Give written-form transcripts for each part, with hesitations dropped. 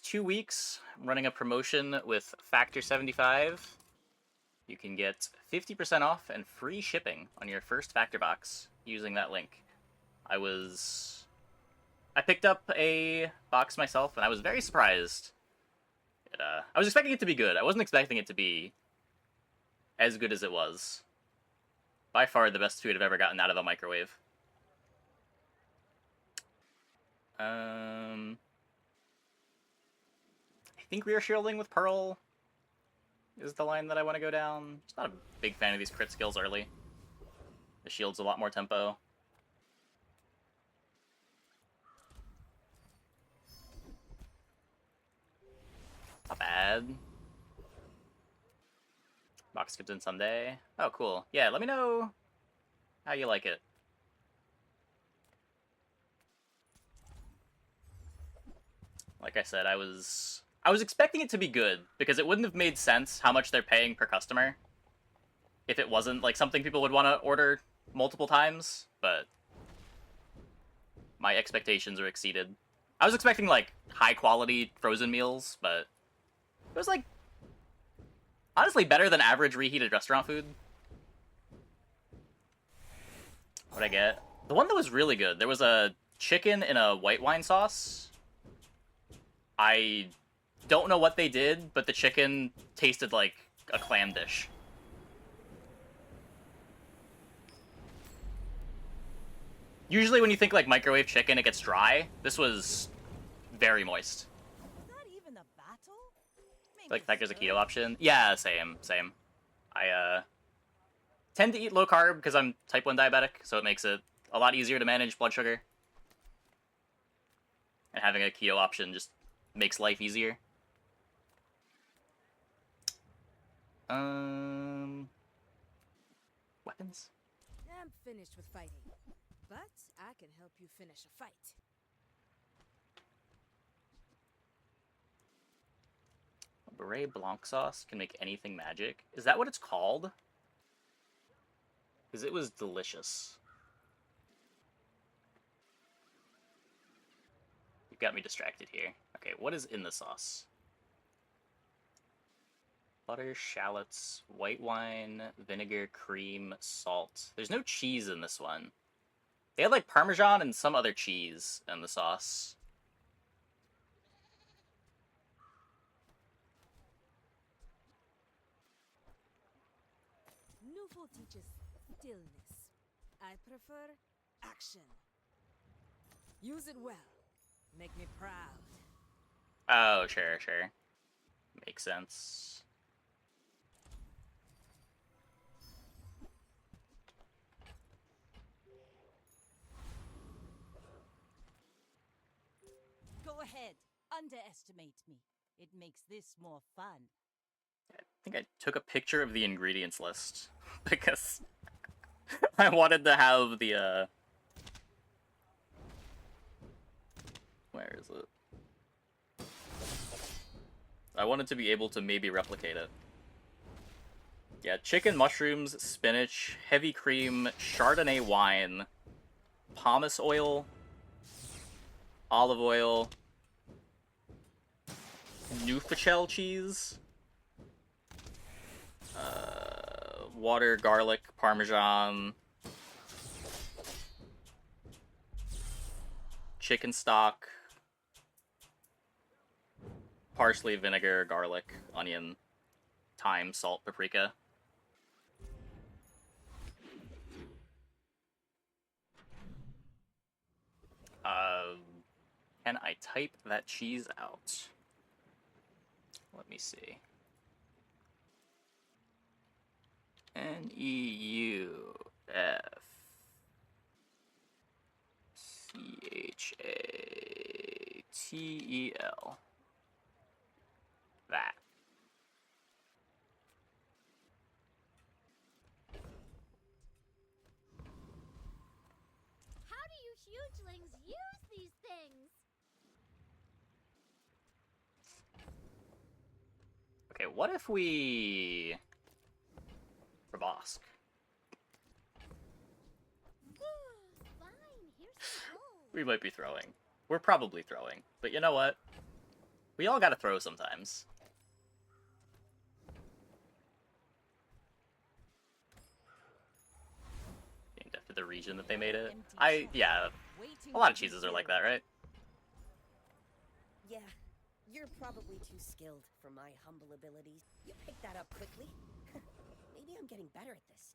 2 weeks, I'm running a promotion with Factor 75. You can get 50% off and free shipping on your first Factor box using that link. I picked up a box myself, and I was very surprised. I was expecting it to be good. I wasn't expecting it to be as good as it was. By far the best food I've ever gotten out of a microwave. I think rear shielding with Pearl is the line that I want to go down. Just not a big fan of these crit skills early. The shield's a lot more tempo. Not bad. Box skips in someday. Oh, cool. Yeah, let me know how you like it. Like I said, I was expecting it to be good, because it wouldn't have made sense how much they're paying per customer if it wasn't like something people would want to order multiple times, but my expectations are exceeded. I was expecting like high quality frozen meals, but it was like honestly better than average reheated restaurant food. What'd I get? The one that was really good, there was a chicken in a white wine sauce. I don't know what they did, but the chicken tasted like a clam dish. Usually when you think like microwave chicken, it gets dry. This was very moist. Not even a battle? Like that gives a keto option. Yeah, same. I tend to eat low carb because I'm type 1 diabetic, so it makes it a lot easier to manage blood sugar. And having a keto option just makes life easier. Weapons? I'm finished with fighting, but I can help you finish a fight. Beret Blanc sauce can make anything magic. Is that what it's called? Because it was delicious. You've got me distracted here. Okay, what is in the sauce? Butter, shallots, white wine, vinegar, cream, salt. There's no cheese in this one. They had like Parmesan and some other cheese in the sauce. Newful teaches stillness. I prefer action. Use it well. Make me proud. Oh, sure. Makes sense. Go ahead. Underestimate me. It makes this more fun. I think I took a picture of the ingredients list because I wanted to have the where is it? I wanted to be able to maybe replicate it. Yeah, chicken, mushrooms, spinach, heavy cream, Chardonnay wine, pomace oil, olive oil, Neufchtel cheese, water, garlic, parmesan, chicken stock, parsley, vinegar, garlic, onion, thyme, salt, paprika. Can I type that cheese out? Let me see. Neufchtel. That. How do you hugelings use these things? Okay, what if we... Rabosk. Fine, here's some gold. We might be throwing. We're probably throwing. But you know what? We all gotta throw sometimes. Named after the region that they made it. Yeah, a lot of cheeses are like that, right? Yeah, you're probably too skilled for my humble abilities. You picked that up quickly. Maybe I'm getting better at this.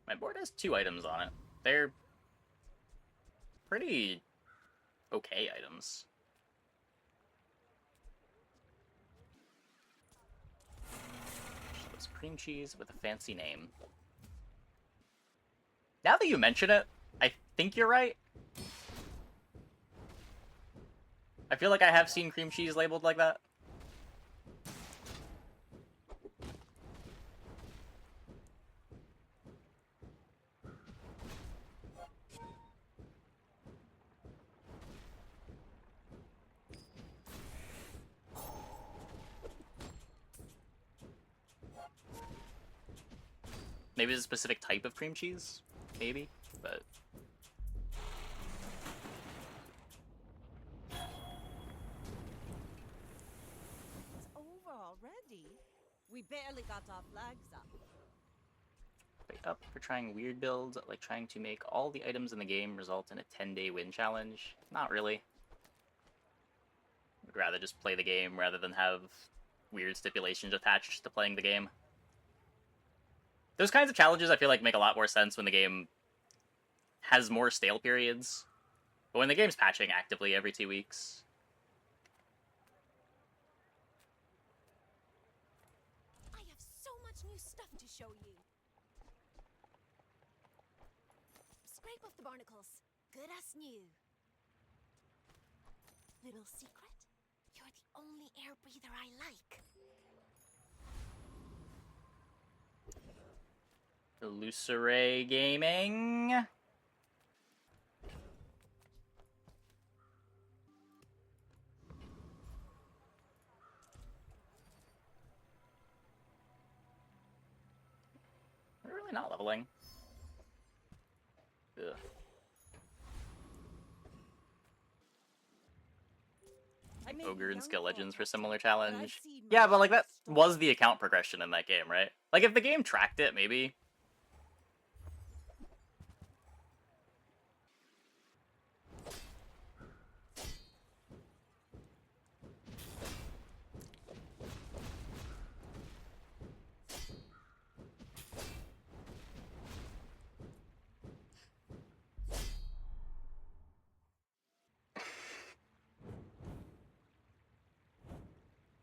My board has 2 items on it. They're pretty okay items. It's cream cheese with a fancy name. Now that you mention it, I think you're right. I feel like I have seen cream cheese labeled like that. Maybe it's a specific type of cream cheese? Maybe, but... It's over already. We barely got our flags up. Wait up for trying weird builds, like trying to make all the items in the game result in a 10-day win challenge. Not really. I'd rather just play the game rather than have weird stipulations attached to playing the game. Those kinds of challenges I feel like make a lot more sense when the game has more stale periods. But when the game's patching actively every 2 weeks... I have so much new stuff to show you. Scrape off the barnacles. Good as new. Little secret? You're the only air breather I like. Illusory Gaming. We're really not leveling. Ugh. Ogre and Skill Legends for similar challenge. Yeah, but like that was the account progression in that game, right? Like if the game tracked it, maybe.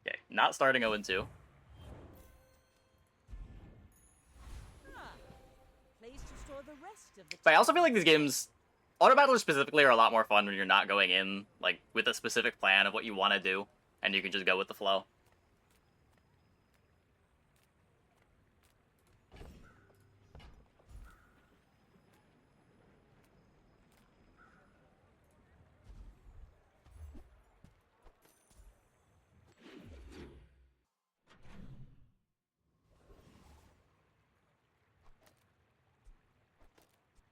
Okay, not starting 0-2. But I also feel like these games, auto battlers specifically, are a lot more fun when you're not going in like with a specific plan of what you want to do, and you can just go with the flow.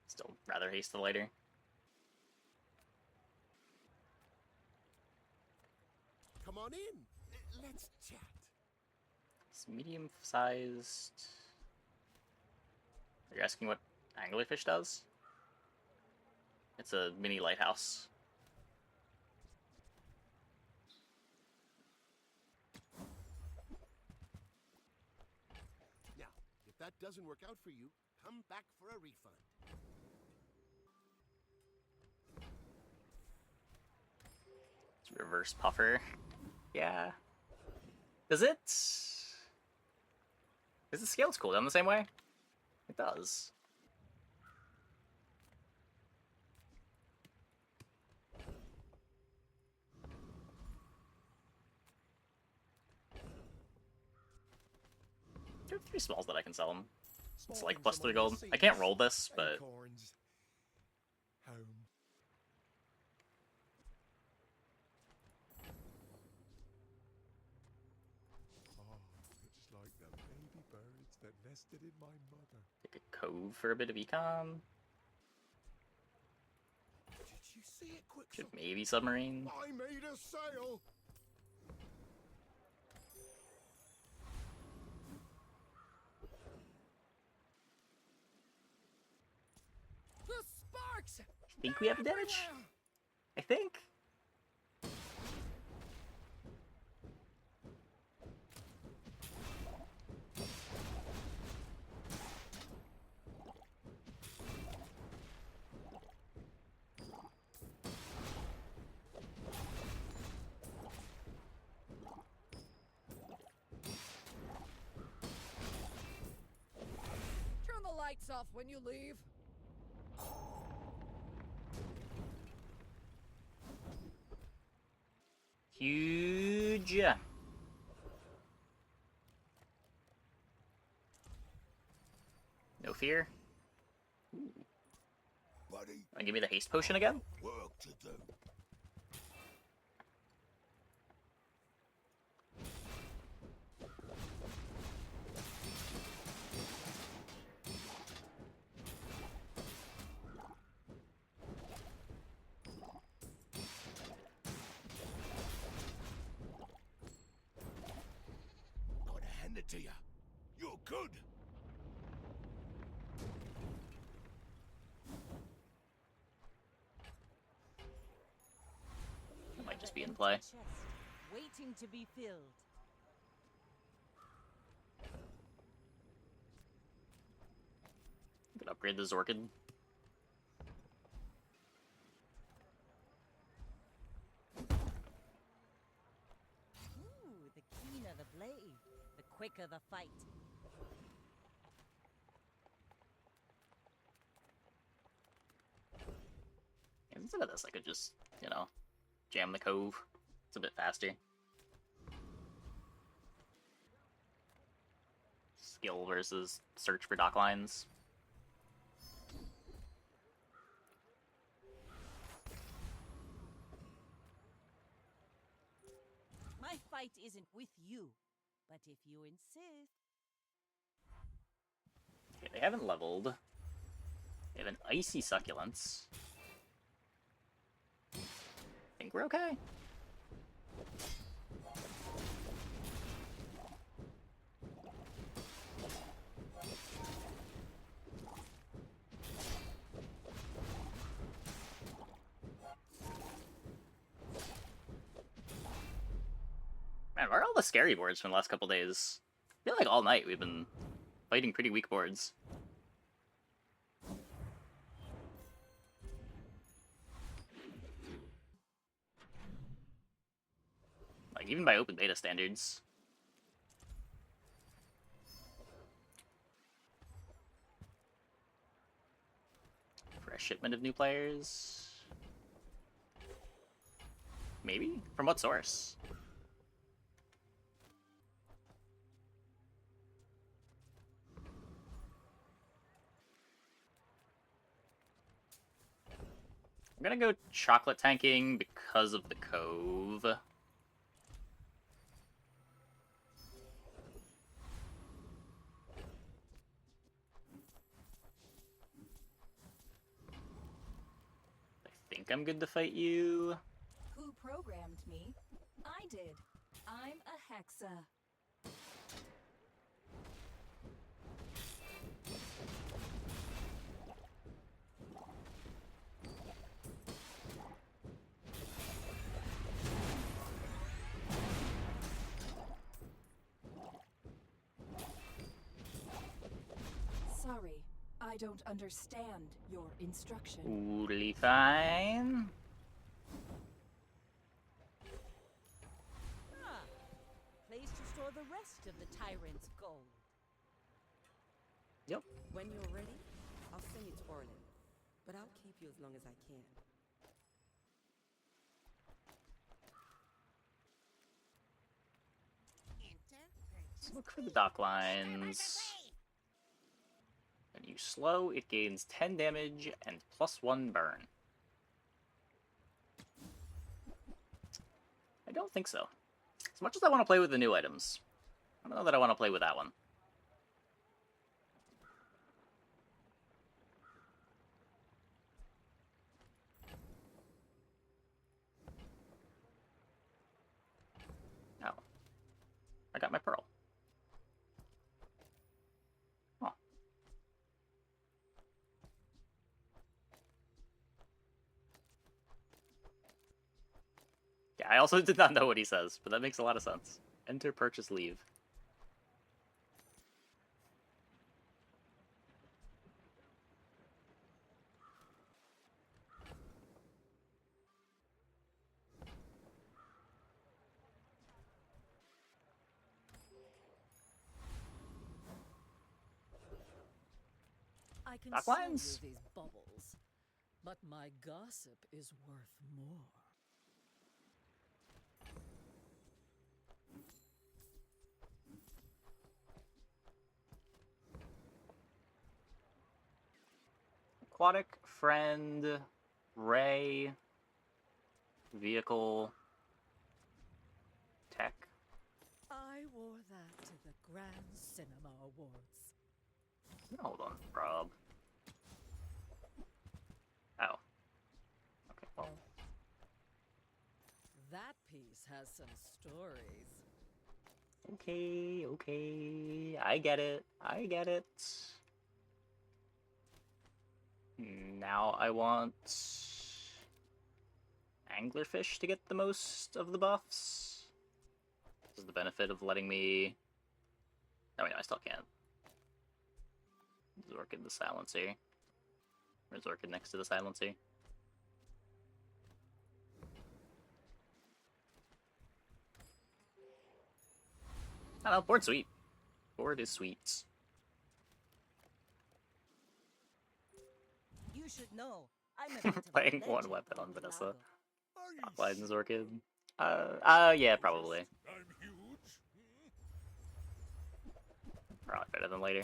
Still rather haste the later. Come on in. Let's chat. It's medium-sized. Are you asking what anglerfish does? It's a mini lighthouse. Now, if that doesn't work out for you, come back for a refund. It's reverse puffer. Yeah. Does it? Is the scales cooldown the same way? It does. There are 3 smalls that I can sell them. It's like plus 3 gold. I can't roll this, but... Acorns. Home. Oh, it's like the baby birds that nest invested in my mother. Take a cove for a bit of econ. Did you see it, Should Quicksilver? maybe submarine. I made a sail. The sparks! Think we have damage? I think. Turn the lights off when you leave. Huge. No fear. Buddy, Wanna give me the haste potion again? work to do. Gotta hand it to you. You're good. That might just be in play. Chest, waiting to be filled. Could upgrade the Zorkid. Ooh, the keener the blade, the quicker the fight. And instead of this, I could just, you know, jam the cove. It's a bit faster. Skill versus search for dock lines. My fight isn't with you, but if you insist. Okay, they haven't leveled. They have an icy succulents. I think we're okay. Man, where are all the scary boards from the last couple days? I feel like all night we've been fighting pretty weak boards. Like, even by open beta standards. For a shipment of new players? Maybe? From what source? I'm gonna go chocolate tanking because of the cove. I think I'm good to fight you. Who programmed me? I did. I'm a hexa. Sorry, I don't understand your instruction. Totally fine. Ah, place to store the rest of the tyrant's gold. Yep. When you're ready, I'll send you to Orlin. But I'll keep you as long as I can. Look for the dock lines. When you slow, it gains 10 damage and +1 burn. I don't think so. As much as I want to play with the new items, I don't know that I want to play with that one. I also did not know what he says, but that makes a lot of sense. Enter, purchase, leave. I can Dock sell you lines? these bubbles, but my gossip is worth more. Aquatic, friend, ray, vehicle, tech. I wore that to the Grand Cinema Awards. Hold on, Rob. Oh. Okay, well. That piece has some stories. Okay, okay. I get it. I get it. Now I want anglerfish to get the most of the buffs. This is the benefit of letting me... Oh, wait, no, I still can't. Zorkid the Silencer. Or Zorkid next to the Silencer. I don't know, board's sweet. Board is sweet. You should know. I'm a bit of a Playing one legend weapon in on Vanessa. Lago. Are you Lighthouse Orchid. Yeah, probably. I'm huge. Probably better than later.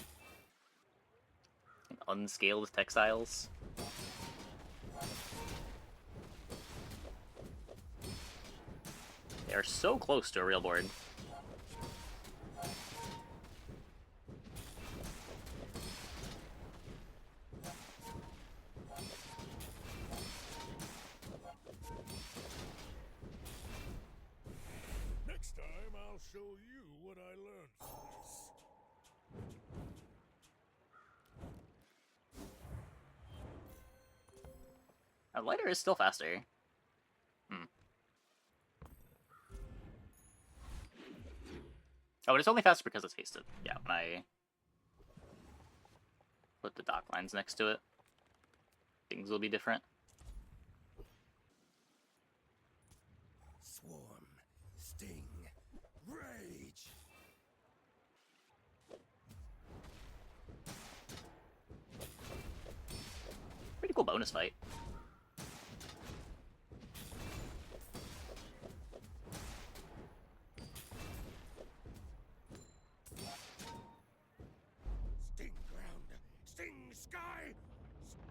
Unscaled textiles. They are so close to a real board. Next time I'll show you what I learned from this. Lighter is still faster. Oh, but it's only faster because it's hasted. Yeah, when I put the dock lines next to it, things will be different. Swarm, sting, rage. Pretty cool bonus fight. Sting ground, sting sky,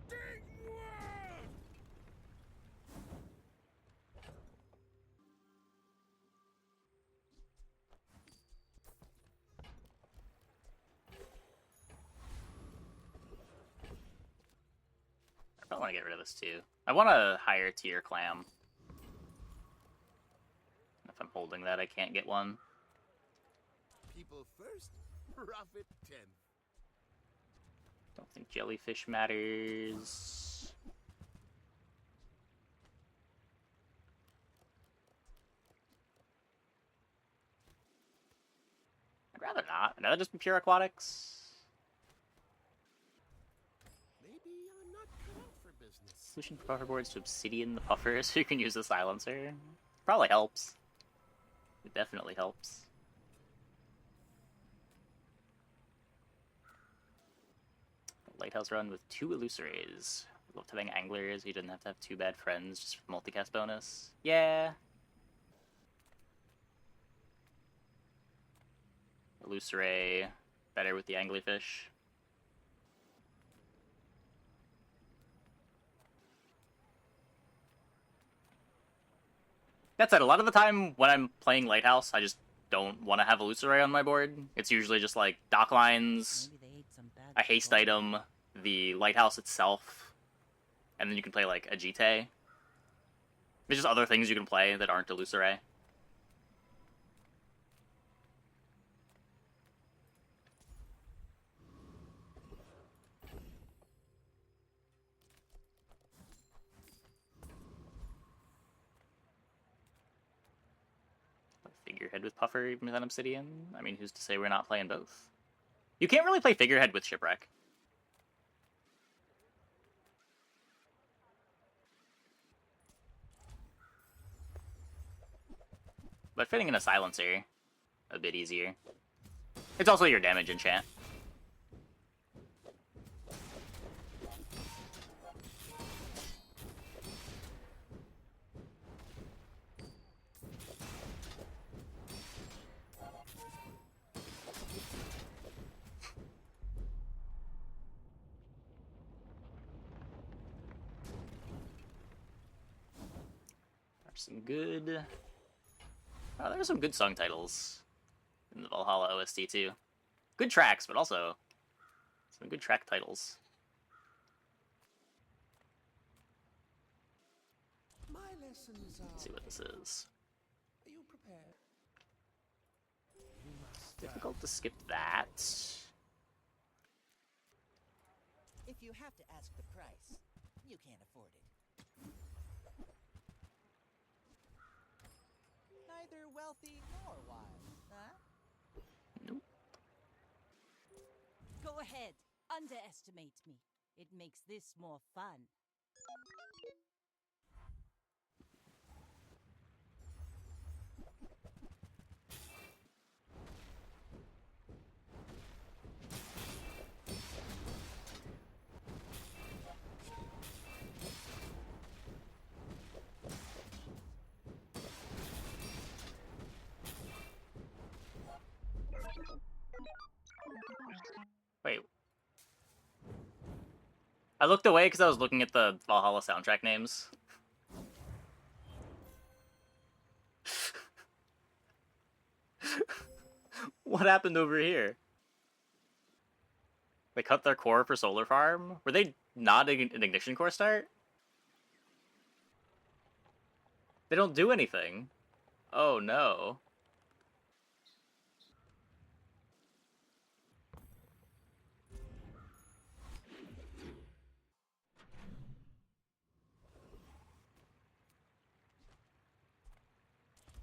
sting world. I probably want to get rid of this too. I want a higher tier clam. If I'm holding that, I can't get one. People first, profit 10. Don't think jellyfish matters. I'd rather not. I'd rather just be pure aquatics. Maybe I'm not cut out for business. Solution for puffer boards to obsidian the puffer so you can use the silencer. Probably helps. It definitely helps. Lighthouse run with 2 illusories. Love having anglers, you didn't have to have 2 bad friends just for the multicast bonus. Yeah. Illusory, better with the anglerfish. That said, a lot of the time when I'm playing Lighthouse, I just don't want to have Illusory on my board. It's usually just like dock lines, Maybe they ate some bad a haste gold. item, the Lighthouse itself, and then you can play like a Jite. There's just other things you can play that aren't Illusory. Figurehead with Puffer even without Obsidian. I mean, who's to say we're not playing both? You can't really play Figurehead with Shipwreck. But fitting in a Silencer, a bit easier. It's also your damage enchant. Some good... Oh, there's some good song titles in the Valhalla OST too. Good tracks, but also some good track titles. My lessons are... Let's see what this is. Are you prepared? Difficult to skip that. If you have to ask the price, you can't afford it. Neither wealthy nor wise, huh? Nope. Go ahead, underestimate me. It makes this more fun. Wait. I looked away because I was looking at the Valhalla soundtrack names. What happened over here? They cut their core for Solar Farm? Were they not an Ignition core start? They don't do anything. Oh no.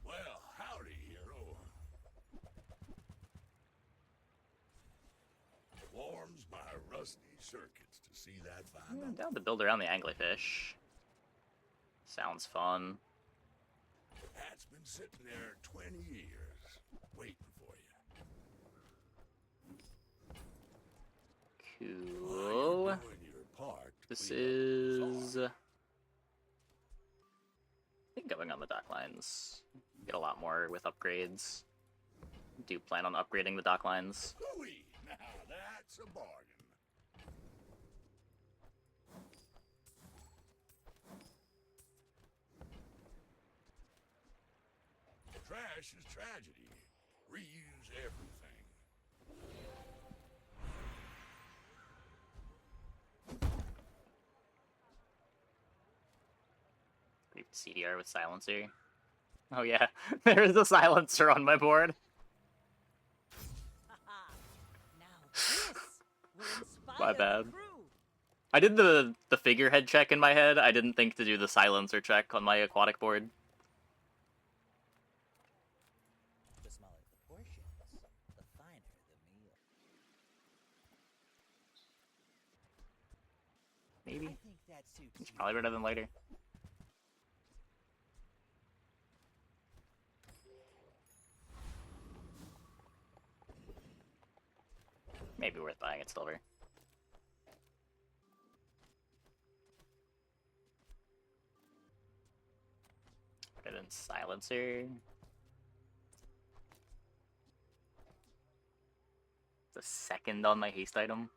Well, howdy, hero. Warms my rusty circuits to see that fine. I'm down to build around the anglerfish. Sounds fun. That's been sitting there 20 years, waiting for you. Cool. While you're doing your part, This clean up the is... bazaar. I think going on the dock lines. Get a lot more with upgrades. Do plan on upgrading the dock lines. Hooey! Now that's a bargain. Trash is tragedy. Reuse everything. CDR with silencer. Oh yeah, there is a silencer on my board. Now this will inspire My the bad. crew. I did the figurehead check in my head. I didn't think to do the silencer check on my aquatic board. The smaller the portions, the finer the meal. Maybe. I think that suits It's you. probably better than later. Maybe worth buying at silver. Better than silencer. The second on my haste item.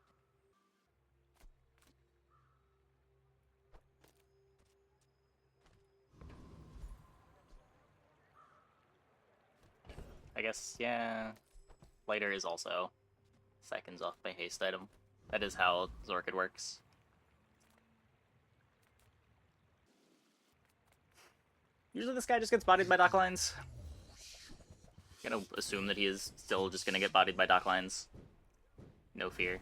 I guess, yeah. Lighter is also seconds off my haste item. That is how Zorkid works. Usually this guy just gets bodied by dock lines. I'm gonna assume that he is still just gonna get bodied by dock lines. No fear.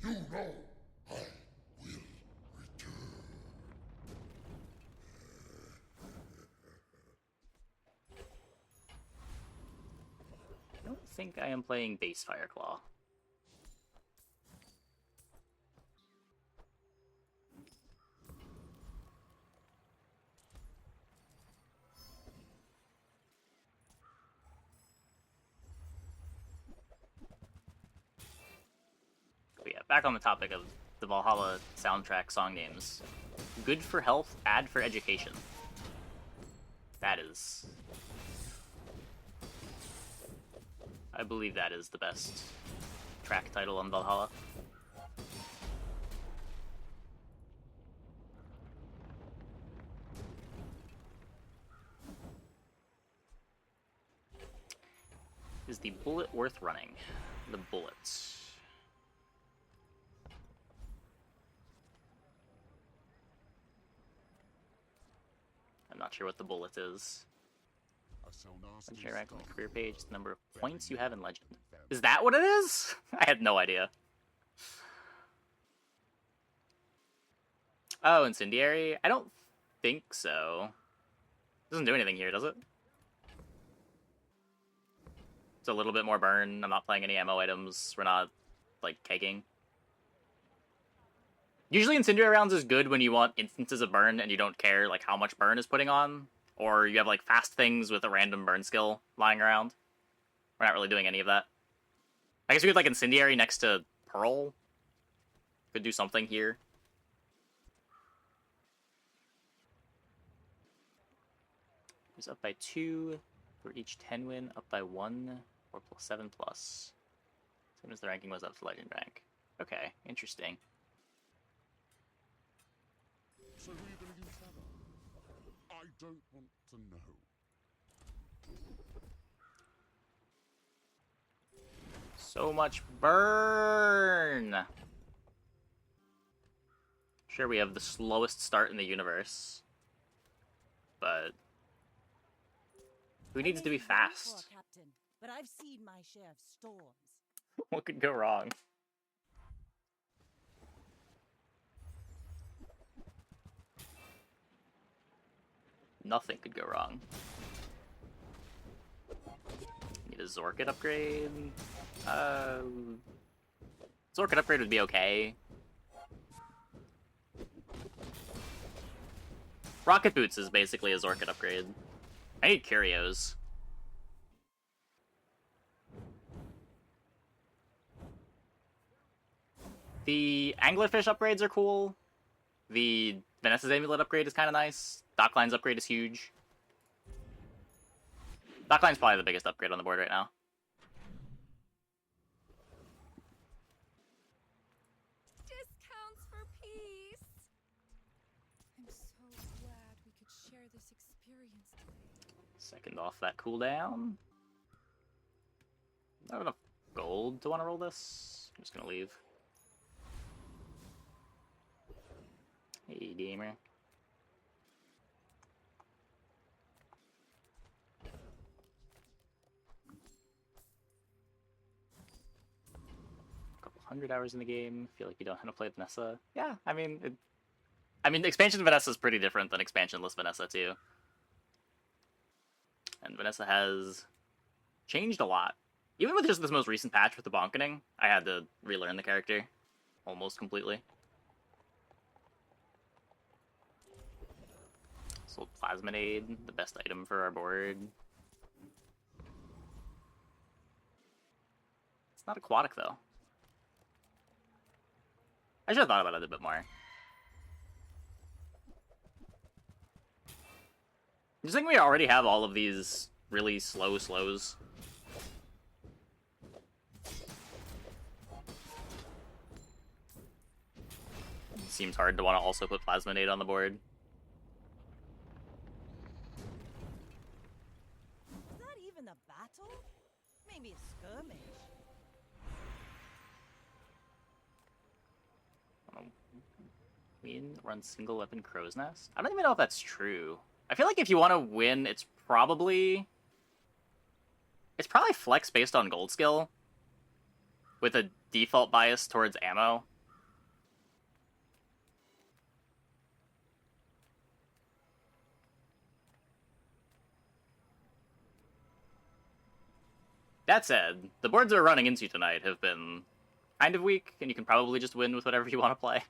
You know I will return. I don't think I am playing base Fireclaw. But yeah, back on the topic of the Valhalla soundtrack song names. Good for health, bad for education. That is... I believe that is the best track title on Valhalla. Is the bullet worth running? The bullets. I'm not sure what the bullet is. Legendary rank on the career page, the number of points you have in Legend. Is that what it is? I had no idea. Oh, Incendiary? I don't think so. Doesn't do anything here, does it? It's a little bit more burn. I'm not playing any ammo items. We're not, like, kegging. Usually Incendiary rounds is good when you want instances of burn and you don't care, like, how much burn is putting on. Or you have, like, fast things with a random burn skill lying around. We're not really doing any of that. I guess we could, like, Incendiary next to Pearl. Could do something here. He's up by 2 for each 10 win, up by 1 or plus 7 plus. Same as the ranking was up to Legend rank. Okay, interesting. So who are you going to use that on? I don't want to know. So much burn! Sure, we have the slowest start in the universe. But... who needs to be fast? Captain, but I've seen my share of storms. What could go wrong? Nothing could go wrong. Need a Zorkit upgrade? Zorkit upgrade would be okay. Rocket Boots is basically a Zorkit upgrade. I need Curios. The Anglerfish upgrades are cool. The Vanessa's Amulet upgrade is kind of nice. Dockline's upgrade is huge. Dockline's probably the biggest upgrade on the board right now. Discounts for peace. I'm so glad we could share this experience today. Second off that cooldown. Not enough gold to want to roll this. I'm just gonna leave. Hey, gamer. Couple 100 hours in the game. Feel like you don't have to play Vanessa. Yeah, I mean, expansion Vanessa is pretty different than expansionless Vanessa too. And Vanessa has changed a lot. Even with just this most recent patch with the bonkening, I had to relearn the character almost completely. Sold Plasminade, the best item for our board. It's not aquatic though. I should have thought about it a bit more. Just think we already have all of these really slow slows. Seems hard to want to also put Plasminade on the board. Is that even a battle? Maybe a skirmish. Win, run single weapon Crow's Nest? I don't even know if that's true. I feel like if you want to win, it's probably flex based on gold skill with a default bias towards ammo. That said, the boards we're running into tonight have been kind of weak, and you can probably just win with whatever you want to play.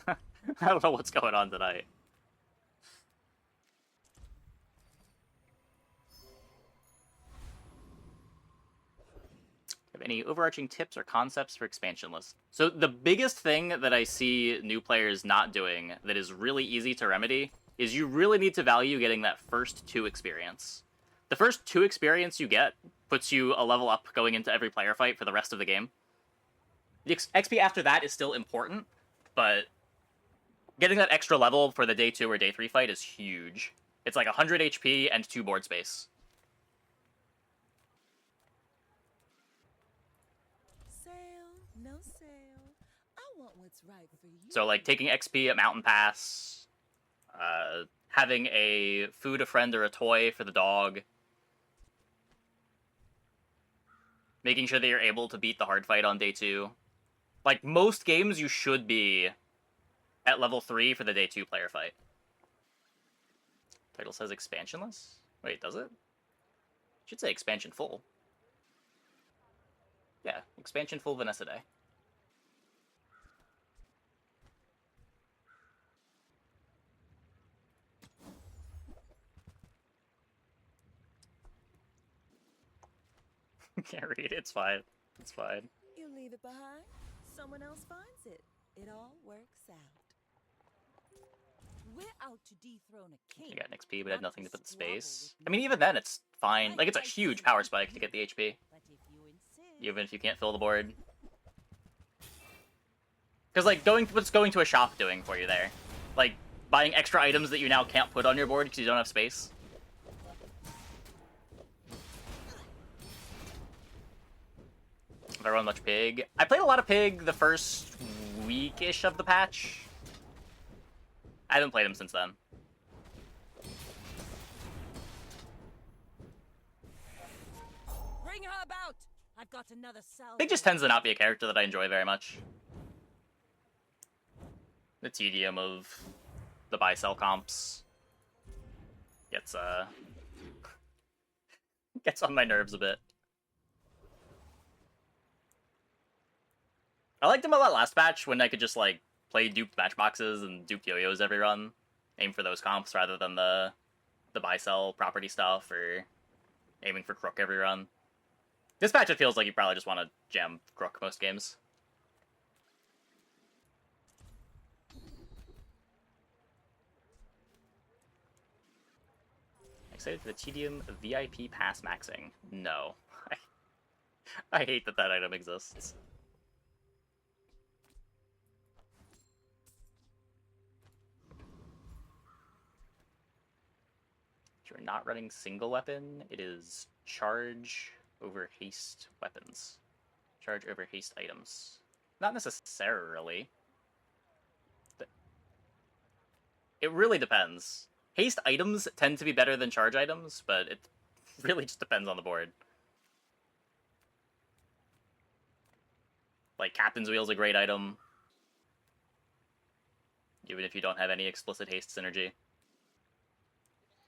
I don't know what's going on tonight. Have any overarching tips or concepts for expansion lists? So the biggest thing that I see new players not doing that is really easy to remedy is you really need to value getting that first 2 experience. The first 2 experience you get puts you a level up going into every player fight for the rest of the game. The XP after that is still important, but getting that extra level for the day 2 or day 3 fight is huge. It's like 100 HP and 2 board space. No sale. I want what's right for you. So, like, taking XP at Mountain Pass, having a food, a friend, or a toy for the dog, making sure that you're able to beat the hard fight on day 2. Like, most games, you should be at level 3 for the day 2 player fight. Title says expansionless? Wait, does it? Should say expansion full. Yeah, expansion full Vanessa Day. Can't read it, it's fine. It's fine. You leave it behind, someone else finds it. It all works out. We're out to dethrone a king. You got an XP, but had not nothing to put in squabble space. with I mean, even then, it's fine. Like, it's a huge power spike to get the HP, But if you insist, even if you can't fill the board. Because, like, what's going to a shop doing for you there? Like, buying extra items that you now can't put on your board because you don't have space? Have I run much Pig? I played a lot of Pig the first week-ish of the patch. I haven't played him since then. bring her about. I've got another cell. Pig just tends to not be a character that I enjoy very much. The tedium of the buy-sell comps gets gets on my nerves a bit. I liked him a lot last patch when I could just, like, play duped matchboxes and duped yo-yos every run. Aim for those comps rather than the buy-sell property stuff or aiming for Crook every run. This patch, it feels like you probably just want to jam Crook most games. Excited for the tedium VIP pass maxing? No. I hate that that item exists. If you're not running single weapon, it is charge over haste weapons. Charge over haste items. Not necessarily. It really depends. Haste items tend to be better than charge items, but it really just depends on the board. Like, Captain's Wheel's a great item, even if you don't have any explicit haste synergy.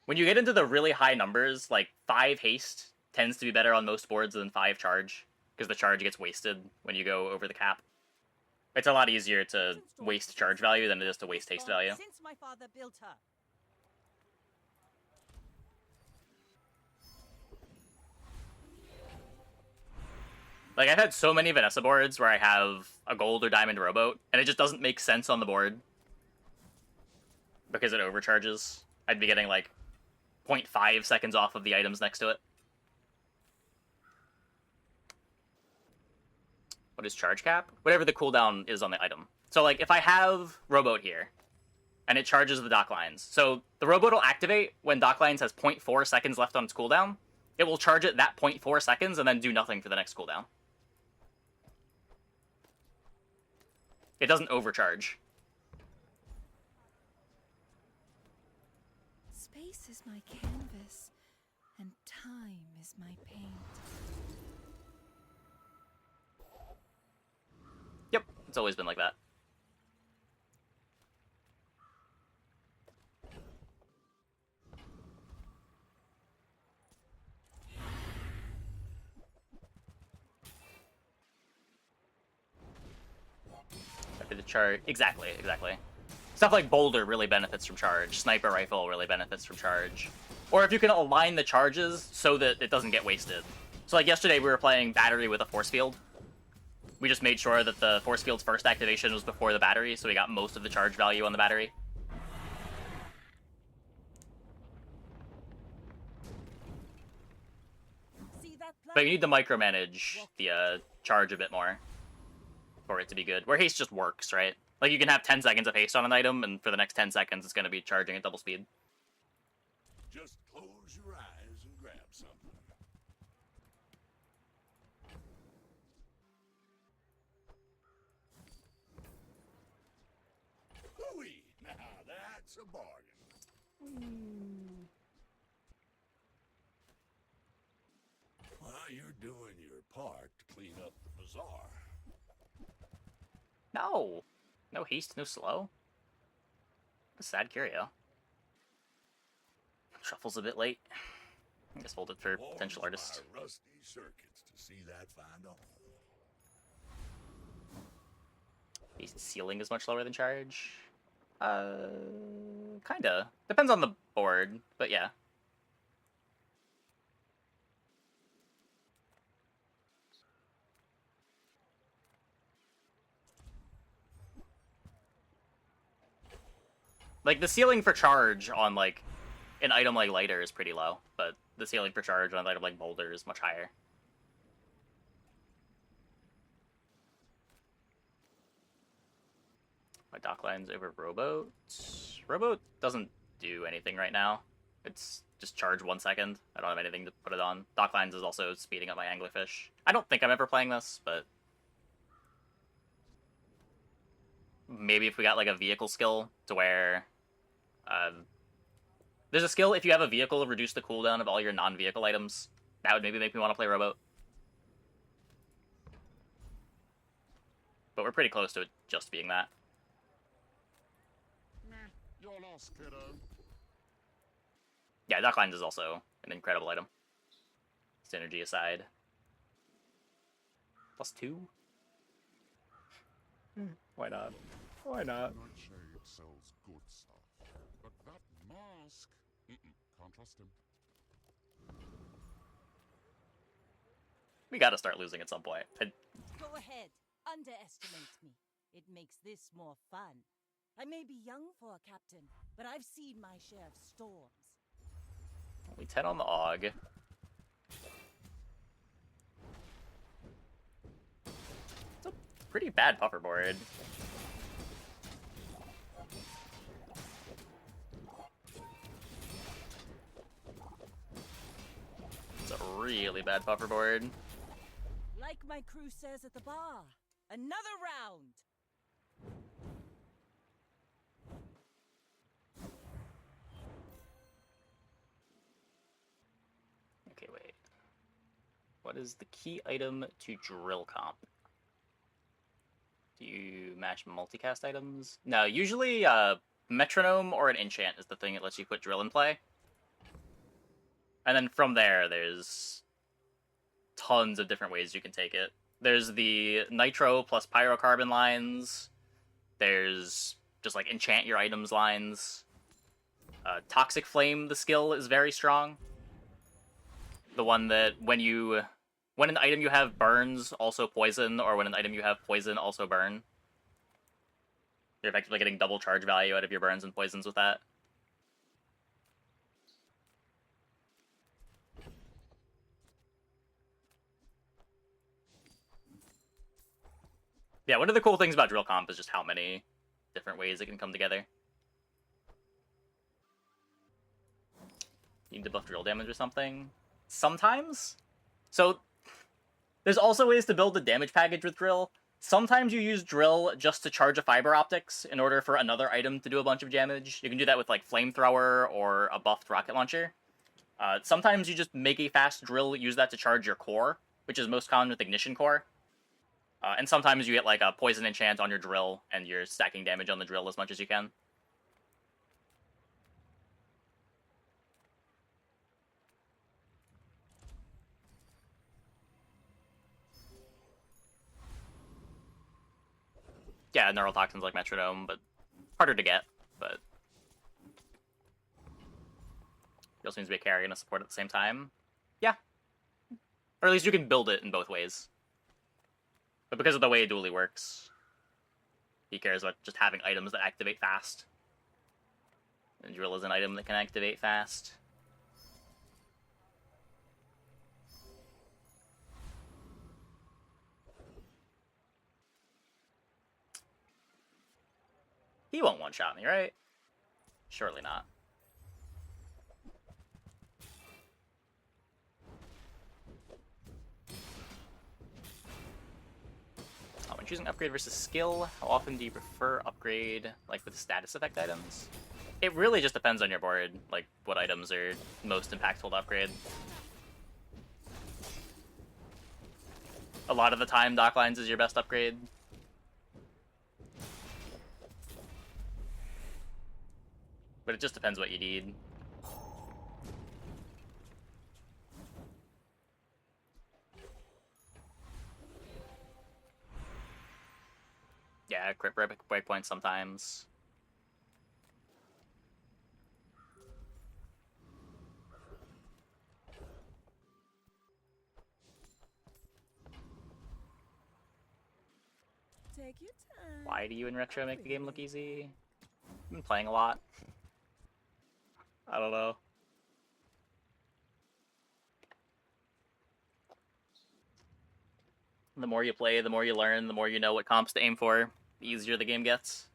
When you get into the really high numbers, like 5 haste tends to be better on most boards than 5 charge, because the charge gets wasted when you go over the cap. It's a lot easier to waste charge value than it is to waste haste value. Since my father built her. Like, I've had so many Vanessa boards where I have a gold or diamond rowboat, and it just doesn't make sense on the board because it overcharges. I'd be getting, like, 0.5 seconds off of the items next to it. What is charge cap? Whatever the cooldown is on the item. So, like, if I have rowboat here, and it charges the dock lines. So, the rowboat will activate when dock lines has 0.4 seconds left on its cooldown. It will charge it that 0.4 seconds and then do nothing for the next cooldown. It doesn't overcharge. Space is my canvas, and time is my paint. Yep, it's always been like that. After the charge, exactly. Stuff like boulder really benefits from charge. Sniper rifle really benefits from charge. Or if you can align the charges so that it doesn't get wasted. So like yesterday we were playing battery with a force field. We just made sure that the force field's first activation was before the battery, so we got most of the charge value on the battery. See that But you plan? need to micromanage the charge a bit more for it to be good. Where haste just works, right? Like you can have 10 seconds of haste on an item, and for the next 10 seconds it's going to be charging at double speed. Just close your eyes and grab something. Hooey! Now that's a bargain. Well, you're doing your part to clean up the bazaar. No! No haste, no slow. What a sad curio. Shuffle's a bit late. I guess hold it for potential Warms artist. my rusty circuits to see that find a home. Haste ceiling is much lower than charge. Kinda. Depends on the board, but yeah. Like, the ceiling for charge on, like, an item like lighter is pretty low, but the ceiling for charge on an item like boulder is much higher. My dock lines over rowboat. Rowboat doesn't do anything right now. It's just charge 1 second. I don't have anything to put it on. Dock lines is also speeding up my anglerfish. I don't think I'm ever playing this, but maybe if we got like a vehicle skill to where there's a skill if you have a vehicle reduce the cooldown of all your non-vehicle items. That would maybe make me want to play rowboat. But we're pretty close to it just being that. You're lost, kiddo. Yeah, dock lines is also an incredible item. Synergy aside. +2? Why not? Why not? Nightshade sells good stuff, but that mask, can't trust him. We gotta start losing at some point. Go ahead. Underestimate me. It makes this more fun. I may be young for a captain, but I've seen my share of storms. Only 10 on the AUG. It's a pretty bad buffer board. It's a really bad buffer board. Like my crew says at the bar, another round. Okay, wait. What is the key item to drill comp? Do you match multicast items? No, usually metronome or an enchant is the thing that lets you put drill in play. And then from there, there's tons of different ways you can take it. There's the nitro plus pyrocarbon lines. There's just like enchant your items lines. Toxic flame, the skill is very strong. The one that when an item you have burns, also poison, or when an item you have poison, also burn. You're effectively getting double charge value out of your burns and poisons with that. Yeah, one of the cool things about drill comp is just how many different ways it can come together. You need to buff drill damage or something? Sometimes? So, there's also ways to build a damage package with drill. Sometimes you use drill just to charge a fiber optics in order for another item to do a bunch of damage. You can do that with like flamethrower or a buffed rocket launcher. Sometimes you just make a fast drill, use that to charge your core, which is most common with ignition core. And sometimes you get like a poison enchant on your drill and you're stacking damage on the drill as much as you can. Yeah, neurotoxins like metronome, but harder to get. But it also needs to be a carry and a support at the same time. Yeah, or at least you can build it in both ways. But because of the way Dually works, he cares about just having items that activate fast. And Drill is an item that can activate fast. He won't one-shot me, right? Surely not. Oh, when choosing upgrade versus skill, how often do you prefer upgrade, like, with status effect items? It really just depends on your board, like, what items are most impactful to upgrade. A lot of the time, Docklines is your best upgrade. But it just depends what you need. Yeah, crit breakpoints sometimes. Take your time. Why do you in retro make the game look easy? I've been playing a lot. I don't know. The more you play, the more you learn, the more you know what comps to aim for, the easier the game gets.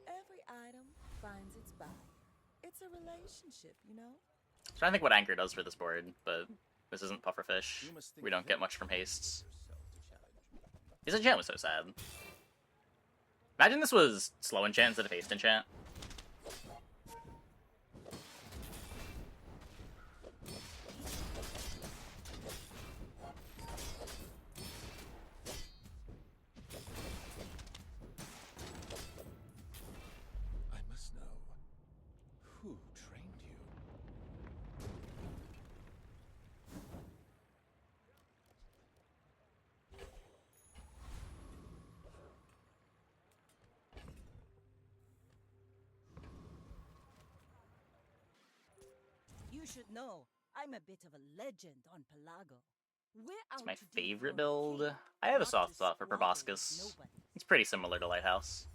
Every item finds its buyer. It's a relationship, you know? I'm trying to think what Anchor does for this board, but this isn't Pufferfish. We don't get much from hastes. His enchant was so sad. Imagine this was slow enchant instead of haste enchant. I must know who trained you. You should know, I'm a bit of a legend on Pelago. We're It's out my to do favorite for the build. king, I have a not soft to spot for squabble with Proboscis. nobody. It's pretty similar to Lighthouse.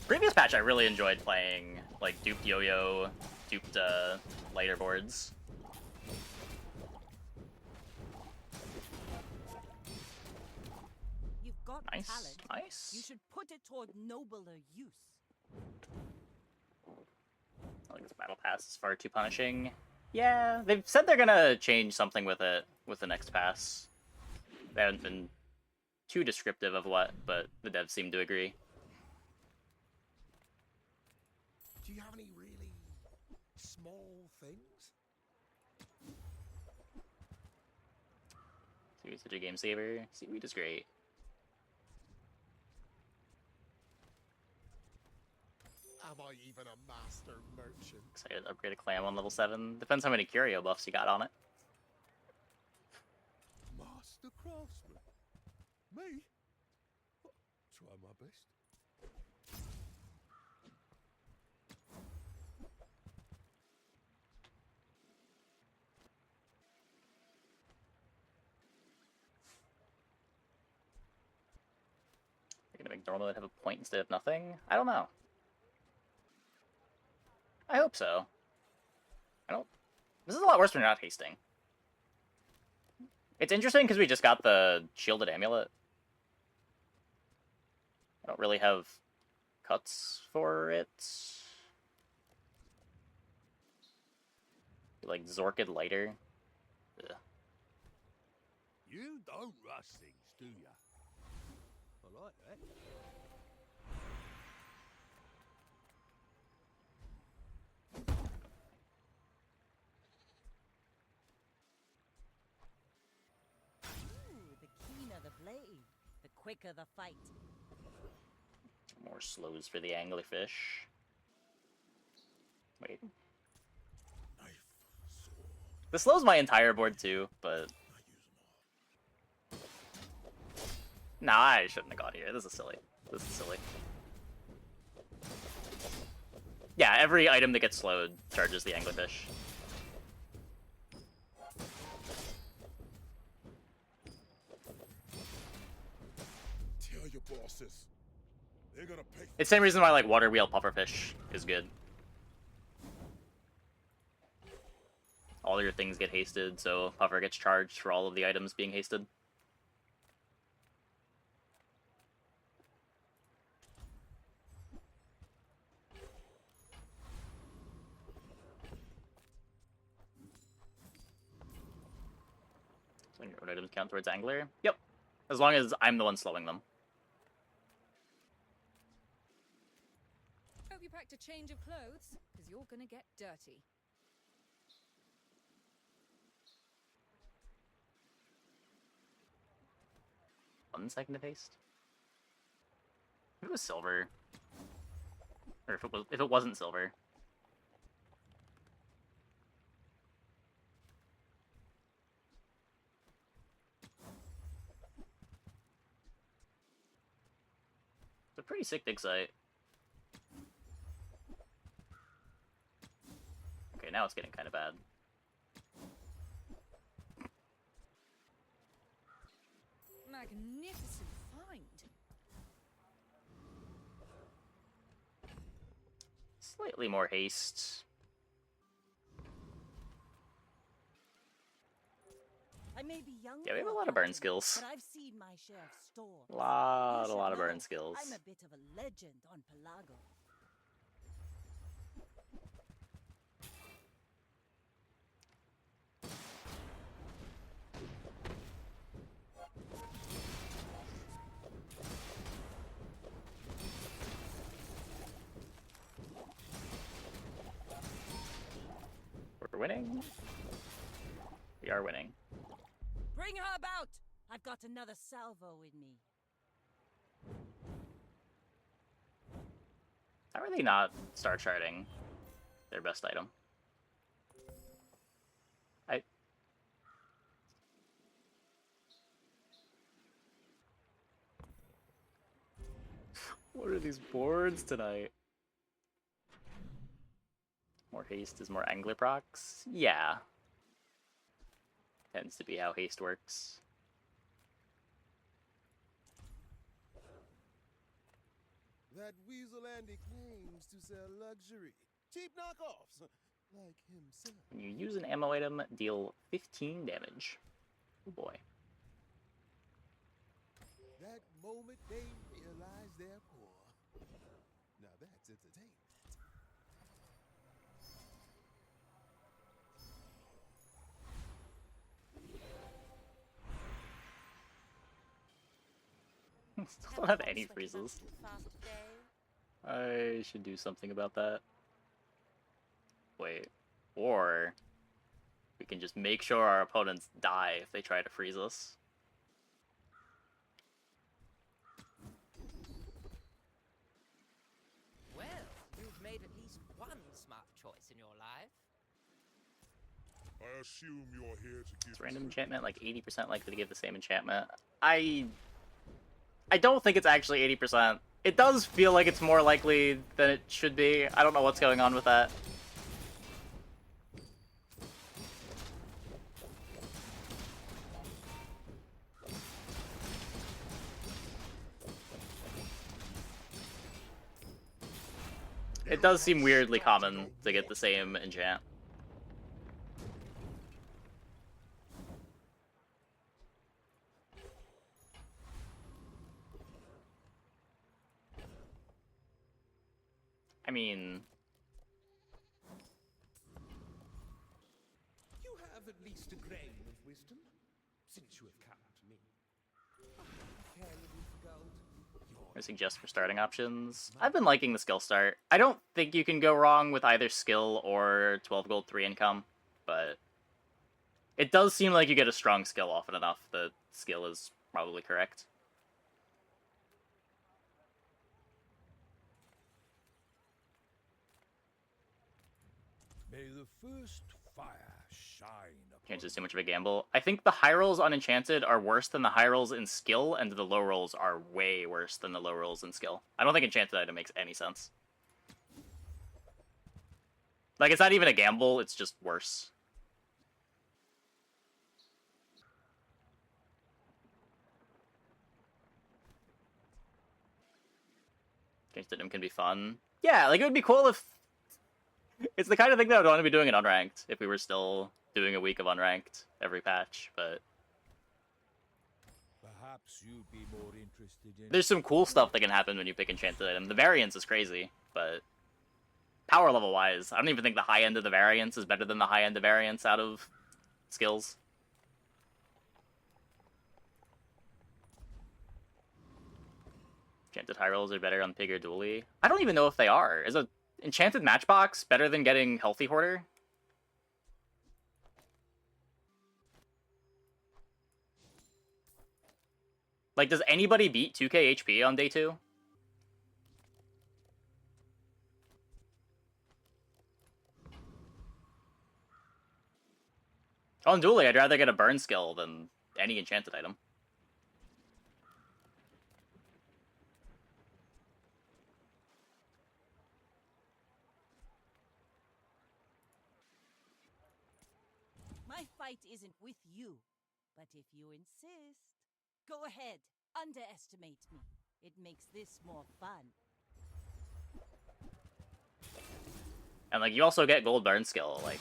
Previous patch, I really enjoyed playing like duped yo-yo, duped lighter boards. You've got Nice, talent. nice. You should put it toward nobler use. I think this battle pass is far too punishing. Yeah, they've said they're gonna change something with it with the next pass. They haven't been too descriptive of what, but the devs seem to agree. Do you have any really small things? Seaweed's such a game saver. Seaweed is great. Am I even a master merchant? Excited to upgrade a clam on level 7. Depends how many curio buffs you got on it. Master craftsman? Me? Try my best. You're gonna make normal have a point instead of nothing? I don't know. I hope so. I don't... This is a lot worse when you're not hasting. It's interesting because we just got the shielded amulet. I don't really have cuts for it. Like Zorkid lighter. Ugh. You don't rush things, do ya? I like that. Ooh, the keener the blade, the quicker the fight. More More slows for the anglerfish. Wait. This slows my entire board too, but... Nah, I shouldn't have got here. This is silly. This is silly. Yeah, every item that gets slowed charges the anglerfish. Tell your bosses. They're gonna pay. It's the same reason why like water wheel pufferfish is good. All your things get hasted, so puffer gets charged for all of the items being hasted. So your own items count towards angler? Yep. As long as I'm the one slowing them. Hope you packed a change of clothes, because you're gonna get dirty. 1 second of haste. If it was silver, or if it wasn't silver. It's a pretty sick dig site. Okay, now it's getting kind of bad. Magnificent find. Slightly more haste. I may be young. Yeah, we have for a lot of burn captain, skills. But I've seen my share of storms. A lot You of should burn know, skills. I'm a bit of a legend on Pelago. We're winning. We are winning. Bring her about! I've got another salvo in me. How are they not star charting their best item? What are these boards tonight? More haste is more angler procs? Yeah. Tends to be how haste works. That weasel Andy claims to sell luxury. Cheap knockoffs. Like himself. When you use an ammo item, deal 15 damage. Oh boy. That moment they realize they're poor. Now that's entertainment. Still don't have any freezes. I should do something about that. Wait. Or we can just make sure our opponents die if they try to freeze us. Well, you've made at least one smart choice in your life. I assume you're here to give It's random enchantment, like 80% likely to give the same enchantment. I don't think it's actually 80%. It does feel like it's more likely than it should be. I don't know what's going on with that. It does seem weirdly common to get the same enchant. I mean... You have at least a grain of wisdom, since you have come to me. I care little for gold. I suggest for starting options. I've been liking the skill start. I don't think you can go wrong with either skill or 12 gold 3 income, but it does seem like you get a strong skill often enough that skill is probably correct. May the first fire shine upon Can't just too much of a gamble. I think the high rolls on Enchanted are worse than the high rolls in skill, and the low rolls are way worse than the low rolls in skill. I don't think Enchanted item makes any sense. Like, it's not even a gamble, it's just worse. Enchanted item can be fun. Yeah, like, it would be cool if... It's the kind of thing that I would want to be doing in Unranked, if we were still doing a week of Unranked every patch, but... Perhaps you'd be more interested in... There's some cool stuff that can happen when you pick Enchanted item. The variance is crazy, but... Power level wise, I don't even think the high end of the variance is better than the high end of variance out of skills. Enchanted high rolls are better on Pig or Dually. I don't even know if they are. Is a Enchanted Matchbox better than getting Healthy Hoarder? Like, does anybody beat 2k HP on day 2? On Dually, I'd rather get a burn skill than any enchanted item. My fight isn't with you, but if you insist, go ahead, underestimate me. It makes this more fun. And, like, you also get gold burn skill, like,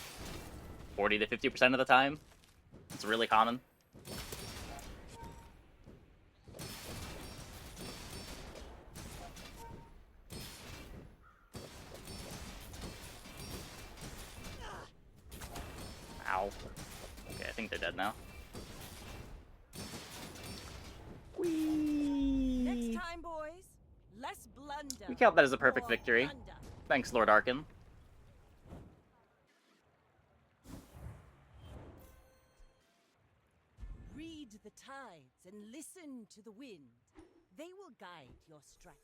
40 to 50% of the time. It's really common. Ow. Okay, I think they're dead now. Whee! Next time, boys, less blunder. We count that as a perfect more victory. thunder. Thanks, Lord Arkin. Read the tides and listen to the wind. They will guide your strikes.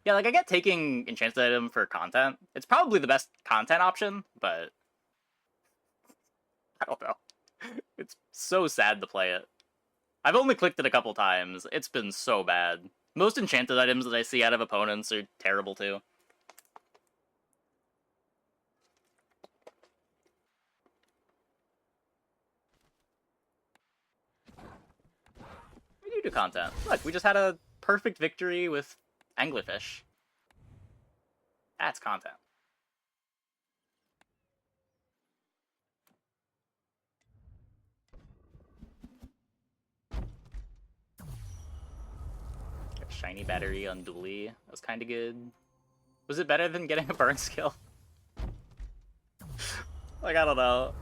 Yeah, like, I get taking enchanted item for content. It's probably the best content option, but... I don't know. It's so sad to play it. I've only clicked it a couple times. It's been so bad. Most enchanted items that I see out of opponents are terrible, too. We do content. Look, we just had a perfect victory with Anglerfish. That's content. Got shiny battery on Dually. That was kind of good. Was it better than getting a burn skill? Like, I don't know.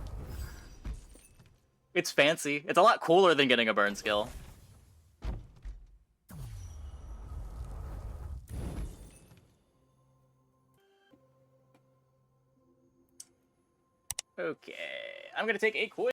It's fancy. It's a lot cooler than getting a burn skill. Okay, I'm gonna take a quick